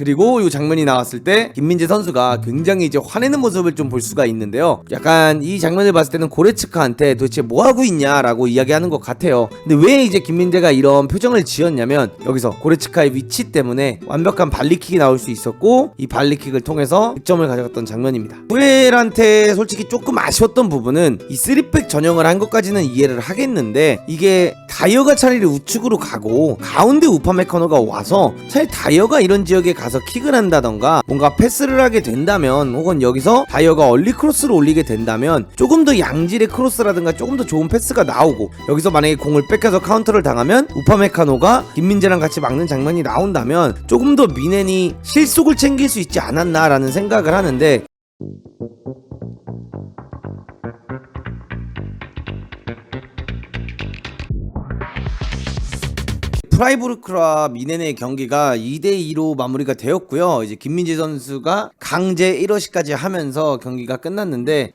그리고 이 장면이 나왔을 때 김민재 선수가 굉장히 이제 화내는 모습을 좀 볼 수가 있는데요. 약간 이 장면을 봤을 때는 고레츠카한테 도대체 뭐 하고 있냐라고 이야기하는 것 같아요. 근데 왜 이제 김민재가 이런 표정을 지었냐면 여기서 고레츠카의 위치 때문에 완벽한 발리킥이 나올 수 있었고 이 발리킥을 통해서 득점을 가져갔던 장면입니다. 후엘한테 솔직히 조금 아쉬웠던 부분은 이 3백 전형을 한 것까지는 이해를 하겠는데 이게 다이어가 차라리 우측으로 가고 가운데 우파메카노가 와서 차라리 다이어가 이런 지역에 가서 킥을 한다던가 뭔가 패스를 하게 된다면 혹은 여기서 다이어가 얼리 크로스를 올리게 된다면 조금 더 양질의 크로스라든가 조금 더 좋은 패스가 나오고 여기서 만약에 공을 뺏겨서 카운터를 당하면 우파메카노가 김민재랑 같이 막는 장면이 나온다면 조금 더 미넨이 실속을 챙길 수 있지 않았나라는 생각을 하는데 프라이부르크와 미넨의 경기가 2대2로 마무리가 되었고요. 이제 김민재 선수가 강제 1어시까지 하면서 경기가 끝났는데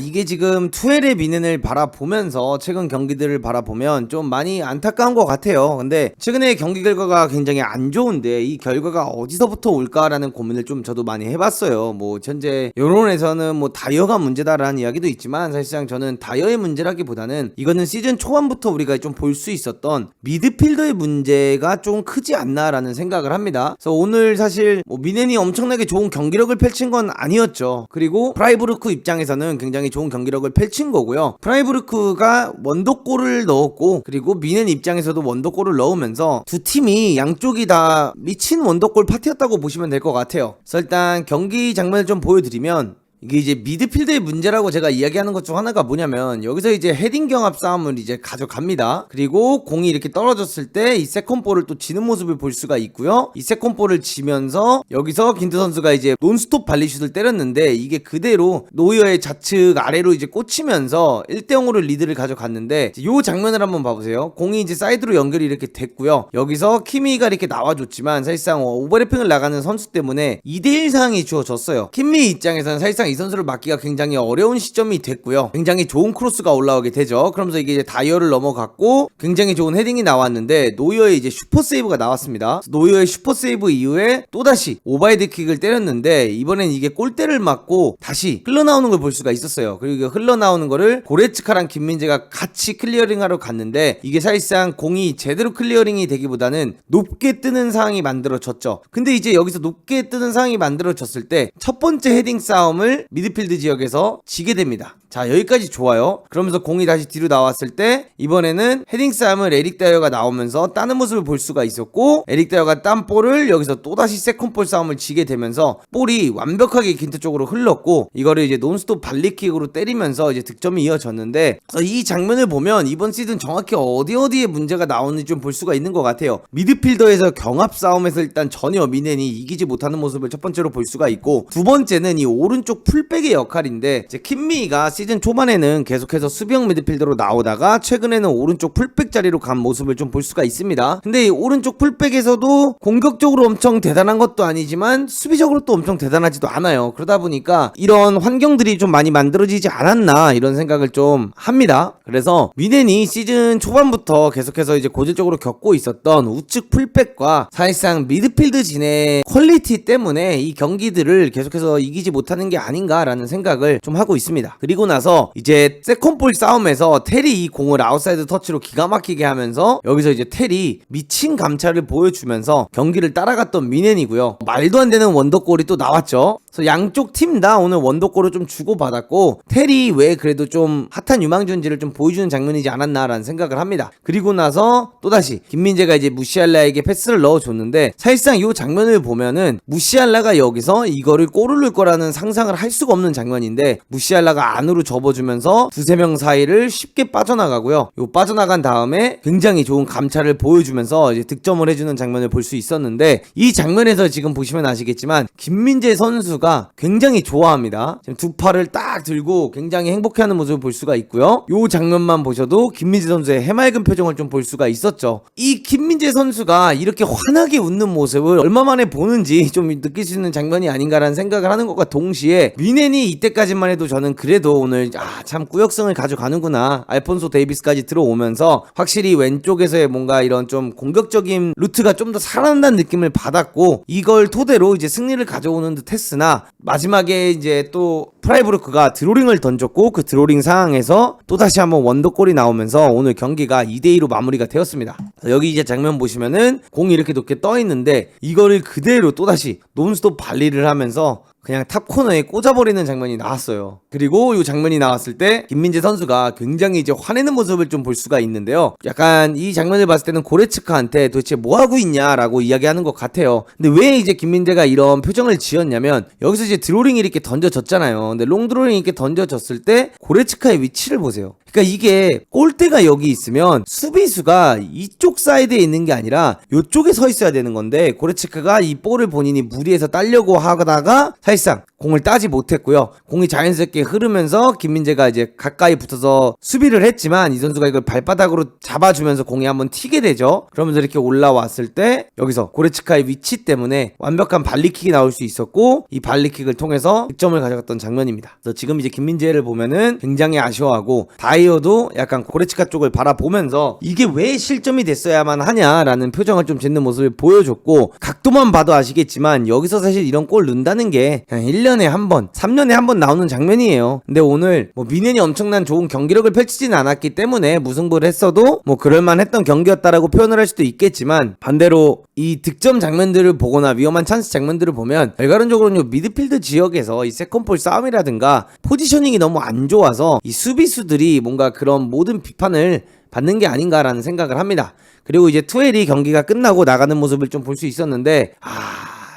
이게 지금 투엘의 미넨을 바라보면서 최근 경기들을 바라보면 좀 많이 안타까운 것 같아요. 근데 최근에 경기 결과가 굉장히 안 좋은데 이 결과가 어디서부터 올까라는 고민을 좀 저도 많이 해봤어요. 뭐 현재 여론에서는 뭐 다이어가 문제다라는 이야기도 있지만 사실상 저는 다이어의 문제라기보다는 이거는 시즌 초반부터 우리가 좀 볼 수 있었던 미드필더의 문제가 좀 크지 않나라는 생각을 합니다. 그래서 오늘 사실 뭐 미넨이 엄청나게 좋은 경기력을 펼친 건 아니었죠. 그리고 프라이부르크 입장에서는 굉장히 좋은 경기력을 펼친 거고요. 프라이부르크가 원더골을 넣었고 그리고 미넨 입장에서도 원더골을 넣으면서 두 팀이 양쪽이 다 미친 원더골 파티였다고 보시면 될 것 같아요. 그래서 일단 경기 장면을 좀 보여드리면 이게 이제 미드필더의 문제라고 제가 이야기하는 것 중 하나가 뭐냐면 여기서 이제 헤딩 경합 싸움을 이제 가져갑니다. 그리고 공이 이렇게 떨어졌을 때 이 세컨볼을 또 지는 모습을 볼 수가 있고요. 이 세컨볼을 지면서 여기서 긴트 선수가 이제 논스톱 발리슛을 때렸는데 이게 그대로 노이어의 좌측 아래로 이제 꽂히면서 1대0으로 리드를 가져갔는데 이 장면을 한번 봐보세요. 공이 이제 사이드로 연결이 이렇게 됐고요. 여기서 키미가 이렇게 나와줬지만 사실상 오버래핑을 나가는 선수 때문에 2대1 상황이 주어졌어요. 키미 입장에서는 사실상 이 선수를 막기가 굉장히 어려운 시점이 됐고요. 굉장히 좋은 크로스가 올라오게 되죠. 그러면서 이게 이제 다이어를 넘어갔고 굉장히 좋은 헤딩이 나왔는데 노이어의 이제 슈퍼 세이브가 나왔습니다. 노이어의 슈퍼 세이브 이후에 또다시 오버헤드 킥을 때렸는데 이번엔 이게 골대를 맞고 다시 흘러나오는 걸 볼 수가 있었어요. 그리고 흘러나오는 거를 고레츠카랑 김민재가 같이 클리어링하러 갔는데 이게 사실상 공이 제대로 클리어링이 되기보다는 높게 뜨는 상황이 만들어졌죠. 근데 이제 여기서 높게 뜨는 상황이 만들어졌을 때 첫 번째 헤딩 싸움을 미드필드 지역에서 지게 됩니다. 자, 여기까지 좋아요. 그러면서 공이 다시 뒤로 나왔을 때 이번에는 헤딩 싸움을 에릭 다이어가 나오면서 따는 모습을 볼 수가 있었고 에릭 다이어가 딴 볼을 여기서 또다시 세컨볼 싸움을 지게 되면서 볼이 완벽하게 긴트 쪽으로 흘렀고 이거를 이제 논스톱 발리킥으로 때리면서 이제 득점이 이어졌는데 이 장면을 보면 이번 시즌 정확히 어디에 문제가 나오는지 좀 볼 수가 있는 것 같아요. 미드필더에서 경합 싸움에서 일단 전혀 미넨이 이기지 못하는 모습을 첫 번째로 볼 수가 있고 두 번째는 이 오른쪽 풀백의 역할인데 이제 킴미가 시즌 초반에는 계속해서 수비형 미드필더로 나오다가 최근에는 오른쪽 풀백 자리로 간 모습을 좀 볼 수가 있습니다. 근데 이 오른쪽 풀백에서도 공격적으로 엄청 대단한 것도 아니지만 수비적으로 또 엄청 대단하지도 않아요. 그러다 보니까 이런 환경들이 좀 많이 만들어지지 않았나 이런 생각을 좀 합니다. 그래서 미넨이 시즌 초반부터 계속해서 이제 고질적으로 겪고 있었던 우측 풀백과 사실상 미드필드 진의 퀄리티 때문에 이 경기들을 계속해서 이기지 못하는 게 아닌가라는 생각을 좀 하고 있습니다. 그리고 나서 이제 세컨볼 싸움에서 텔이 이 공을 아웃사이드 터치로 기가 막히게 하면서 여기서 이제 텔이 미친 감찰을 보여주면서 경기를 따라갔던 미넨이고요. 말도 안 되는 원더골이 또 나왔죠. 그래서 양쪽 팀 다 오늘 원더골을 좀 주고받았고 텔이 왜 그래도 좀 핫한 유망주인지를 좀 보여주는 장면이지 않았나라는 생각을 합니다. 그리고 나서 또다시 김민재가 이제 무시알라에게 패스를 넣어줬는데 사실상 이 장면을 보면은 무시알라가 여기서 이거를 골을 넣을 거라는 상상을 할 수가 없는 장면인데 무시알라가 안으로 접어주면서 두세 명 사이를 쉽게 빠져나가고요. 요 빠져나간 다음에 굉장히 좋은 감찰을 보여주면서 이제 득점을 해주는 장면을 볼 수 있었는데 이 장면에서 지금 보시면 아시겠지만 김민재 선수가 굉장히 좋아합니다. 지금 두 팔을 딱 들고 굉장히 행복해하는 모습을 볼 수가 있고요. 요 장면만 보셔도 김민재 선수의 해맑은 표정을 좀 볼 수가 있었죠. 이 김민재 선수가 이렇게 환하게 웃는 모습을 얼마 만에 보는지 좀 느낄 수 있는 장면이 아닌가라는 생각을 하는 것과 동시에 미넨이 이때까지만 해도 저는 그래도 오늘 참 꾸역승을 가져가는구나, 알폰소 데이비스까지 들어오면서 확실히 왼쪽에서의 뭔가 이런 좀 공격적인 루트가 좀 더 살아난다는 느낌을 받았고, 이걸 토대로 이제 승리를 가져오는 듯 했으나 마지막에 이제 또 프라이부르크가 드로링을 던졌고, 그 드로링 상황에서 또다시 한번 원더골이 나오면서 오늘 경기가 2대2로 마무리가 되었습니다. 여기 이제 장면 보시면은 공이 이렇게 높게 떠 있는데 이거를 그대로 또다시 논스톱 발리를 하면서 그냥 탑코너에 꽂아버리는 장면이 나왔어요. 그리고 이 장면이 나왔을 때 김민재 선수가 굉장히 이제 화내는 모습을 좀 볼 수가 있는데요. 약간 이 장면을 봤을 때는 고레츠카한테 도대체 뭐하고 있냐라고 이야기하는 것 같아요. 근데 왜 이제 김민재가 이런 표정을 지었냐면, 여기서 이제 드로링이 이렇게 던져졌잖아요. 근데 롱드로링이 이렇게 던져졌을 때 고레츠카의 위치를 보세요. 그러니까 이게 골대가 여기 있으면 수비수가 이쪽 사이드에 있는 게 아니라 이쪽에 서 있어야 되는 건데, 고레츠카가 이 볼을 본인이 무리해서 따려고 하다가 사실상 공을 따지 못했고요. 공이 자연스럽게 흐르면서 김민재가 이제 가까이 붙어서 수비를 했지만 이 선수가 이걸 발바닥으로 잡아주면서 공이 한번 튀게 되죠. 그러면서 이렇게 올라왔을 때 여기서 고레츠카의 위치 때문에 완벽한 발리킥이 나올 수 있었고, 이 발리킥을 통해서 득점을 가져갔던 장면입니다. 그래서 지금 이제 김민재를 보면은 굉장히 아쉬워하고, 다이어도 약간 고레츠카 쪽을 바라보면서 이게 왜 실점이 됐어야만 하냐라는 표정을 좀 짓는 모습을 보여줬고, 각도만 봐도 아시겠지만 여기서 사실 이런 골 넣는다는 게 그냥 1년에 한 번, 3년에 한 번 나오는 장면이에요. 근데 오늘 뭐 미넨이 엄청난 좋은 경기력을 펼치진 않았기 때문에 무승부를 했어도 뭐 그럴만했던 경기였다라고 표현을 할 수도 있겠지만, 반대로 이 득점 장면들을 보거나 위험한 찬스 장면들을 보면 결과론적으로는 미드필드 지역에서 이 세컨볼 싸움이라든가 포지셔닝이 너무 안 좋아서 이 수비수들이 뭔가 그런 모든 비판을 받는 게 아닌가라는 생각을 합니다. 그리고 이제 투엘이 경기가 끝나고 나가는 모습을 좀 볼 수 있었는데,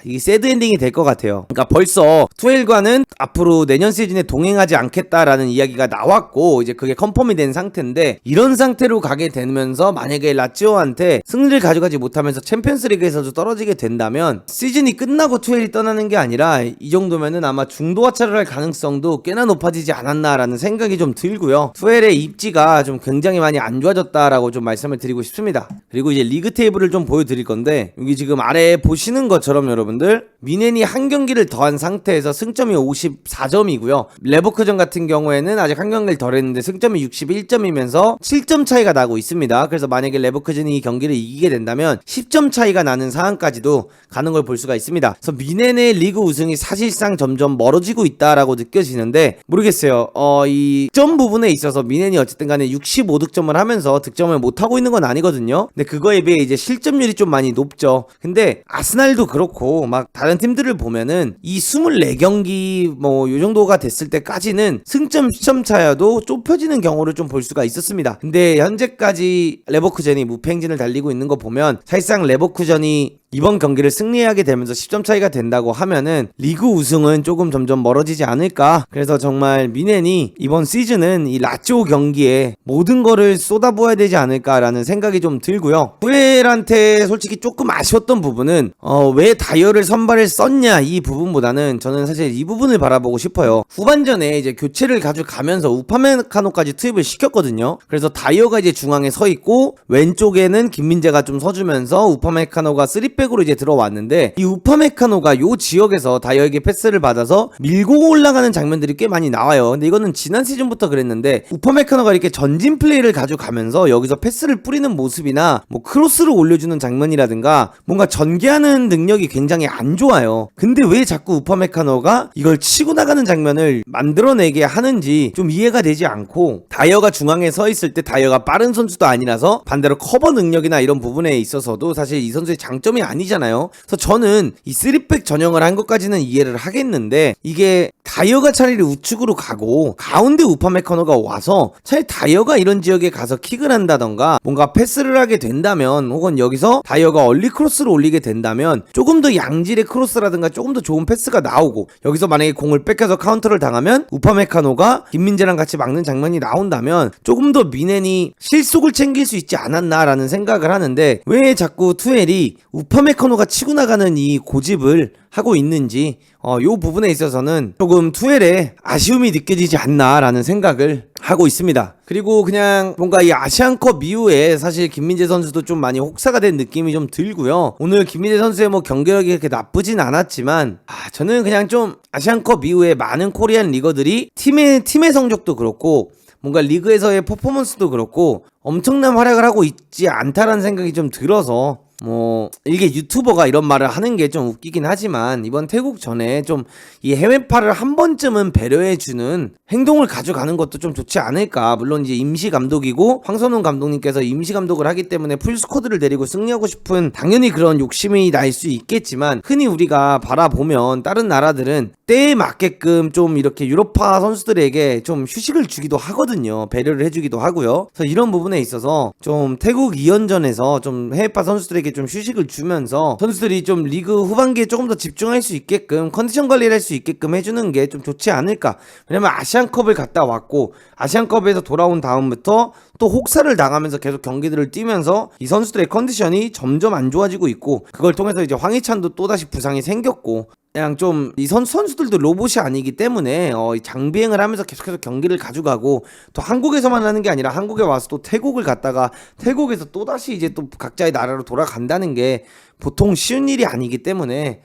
이게 새드 엔딩이 될 것 같아요. 그러니까 벌써 투엘과는 앞으로 내년 시즌에 동행하지 않겠다라는 이야기가 나왔고, 이제 그게 컨펌이 된 상태인데, 이런 상태로 가게 되면서 만약에 라치오한테 승리를 가져가지 못하면서 챔피언스리그에서도 떨어지게 된다면 시즌이 끝나고 투엘이 떠나는 게 아니라 이 정도면은 아마 중도 하차를 할 가능성도 꽤나 높아지지 않았나라는 생각이 좀 들고요. 투엘의 입지가 좀 굉장히 많이 안 좋아졌다라고 좀 말씀을 드리고 싶습니다. 그리고 이제 리그 테이블을 좀 보여드릴 건데, 여기 지금 아래에 보시는 것처럼 여러분, 미넨이 한 경기를 더한 상태에서 승점이 54점이고요. 레버쿠젠 같은 경우에는 아직 한 경기를 덜 했는데 승점이 61점이면서 7점 차이가 나고 있습니다. 그래서 만약에 레버쿠젠이 이 경기를 이기게 된다면 10점 차이가 나는 상황까지도 가는 걸 볼 수가 있습니다. 그래서 미넨의 리그 우승이 사실상 점점 멀어지고 있다라고 느껴지는데, 모르겠어요. 이 득점 부분에 있어서 미넨이 어쨌든 간에 65득점을 하면서 득점을 못하고 있는 건 아니거든요. 근데 그거에 비해 이제 실점률이 좀 많이 높죠. 근데 아스날도 그렇고 막 다른 팀들을 보면은 이 24경기 뭐 요 정도가 됐을 때까지는 승점 10점 차여도 좁혀지는 경우를 좀 볼 수가 있었습니다. 근데 현재까지 레버쿠젠이 무패 행진을 달리고 있는 거 보면 사실상 레버쿠젠이 이번 경기를 승리하게 되면서 10점 차이가 된다고 하면은 리그 우승은 조금 점점 멀어지지 않을까. 그래서 정말 미넨이 이번 시즌은 이 라치오 경기에 모든 거를 쏟아부어야 되지 않을까라는 생각이 좀 들고요. 투엘한테 솔직히 조금 아쉬웠던 부분은 왜 다이어를 선발을 썼냐 이 부분보다는 저는 사실 이 부분을 바라보고 싶어요. 후반전에 이제 교체를 가져가면서 우파메카노까지 투입을 시켰거든요. 그래서 다이어가 이제 중앙에 서 있고 왼쪽에는 김민재가 좀 서주면서 우파메카노가 3백으로 이제 들어왔는데, 이 우파메카노가 요 지역에서 다이어에게 패스를 받아서 밀고 올라가는 장면들이 꽤 많이 나와요. 근데 이거는 지난 시즌부터 그랬는데, 우파메카노가 이렇게 전진 플레이를 가져가면서 여기서 패스를 뿌리는 모습이나 뭐 크로스를 올려주는 장면이라든가 뭔가 전개하는 능력이 굉장히 안 좋아요. 근데 왜 자꾸 우파메카노가 이걸 치고 나가는 장면을 만들어내게 하는지 좀 이해가 되지 않고, 다이어가 중앙에 서 있을 때 다이어가 빠른 선수도 아니라서 반대로 커버 능력이나 이런 부분에 있어서도 사실 이 선수의 장점이 아니잖아요. 그래서 저는 이 3백 전형을 한 것까지는 이해를 하겠는데, 이게 다이어가 차라리 우측으로 가고 가운데 우파메카노가 와서 차라리 다이어가 이런 지역에 가서 킥을 한다던가 뭔가 패스를 하게 된다면, 혹은 여기서 다이어가 얼리 크로스를 올리게 된다면 조금 더 양질의 크로스라든가 조금 더 좋은 패스가 나오고, 여기서 만약에 공을 뺏겨서 카운터를 당하면 우파메카노가 김민재랑 같이 막는 장면이 나온다면 조금 더 미넨이 실속을 챙길 수 있지 않았나라는 생각을 하는데, 왜 자꾸 투엘이 우파메카노가 치고 나가는 이 고집을 하고 있는지 요 부분에 있어서는 조금 투엘의 아쉬움이 느껴지지 않나라는 생각을 하고 있습니다. 그리고 그냥 뭔가 이 아시안컵 이후에 사실 김민재 선수도 좀 많이 혹사가 된 느낌이 좀 들고요. 오늘 김민재 선수의 뭐 경기력이 그렇게 나쁘진 않았지만 저는 그냥 좀 아시안컵 이후에 많은 코리안 리거들이 팀의 성적도 그렇고 뭔가 리그에서의 퍼포먼스도 그렇고 엄청난 활약을 하고 있지 않다라는 생각이 좀 들어서 뭐 이게 유튜버가 이런 말을 하는 게 좀 웃기긴 하지만 이번 태국 전에 좀 이 해외파를 한 번쯤은 배려해주는 행동을 가져가는 것도 좀 좋지 않을까. 물론 이제 임시 감독이고 황선홍 감독님께서 임시 감독을 하기 때문에 풀 스쿼드를 데리고 승리하고 싶은 당연히 그런 욕심이 날 수 있겠지만 흔히 우리가 바라보면 다른 나라들은 때에 맞게끔 좀 이렇게 유럽파 선수들에게 좀 휴식을 주기도 하거든요. 배려를 해주기도 하고요. 그래서 이런 부분에 있어서 좀 태국 2연전에서 좀 해외파 선수들에게 좀 휴식을 주면서 선수들이 좀 리그 후반기에 조금 더 집중할 수 있게끔 컨디션 관리를 할 수 있게끔 해주는 게 좀 좋지 않을까. 왜냐면 아시안컵을 갔다 왔고 아시안컵에서 돌아온 다음부터 또 혹사를 당하면서 계속 경기들을 뛰면서 이 선수들의 컨디션이 점점 안 좋아지고 있고 그걸 통해서 이제 황희찬도 또다시 부상이 생겼고 그냥 좀 이 선수들도 로봇이 아니기 때문에 장비행을 하면서 계속해서 경기를 가져가고 또 한국에서만 하는 게 아니라 한국에 와서 또 태국을 갔다가 태국에서 또다시 이제 또 각자의 나라로 돌아간다는 게 보통 쉬운 일이 아니기 때문에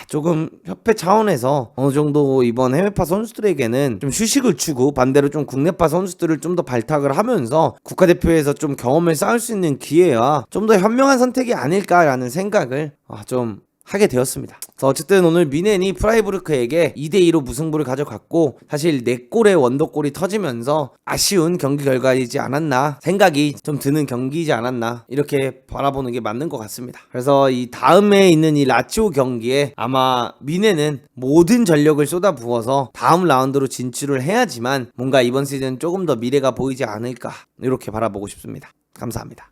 조금 협회 차원에서 어느 정도 이번 해외파 선수들에게는 좀 휴식을 주고 반대로 좀 국내파 선수들을 좀 더 발탁을 하면서 국가대표에서 좀 경험을 쌓을 수 있는 기회와 좀 더 현명한 선택이 아닐까라는 생각을 좀 하게 되었습니다. 그래서 어쨌든 오늘 미넨이 프라이부르크에게 2대2로 무승부를 가져갔고 사실 4골의 원더골이 터지면서 아쉬운 경기 결과이지 않았나 생각이 좀 드는 경기이지 않았나 이렇게 바라보는 게 맞는 것 같습니다. 그래서 이 다음에 있는 이 라치오 경기에 아마 미넨은 모든 전력을 쏟아부어서 다음 라운드로 진출을 해야지만 뭔가 이번 시즌 조금 더 미래가 보이지 않을까 이렇게 바라보고 싶습니다. 감사합니다.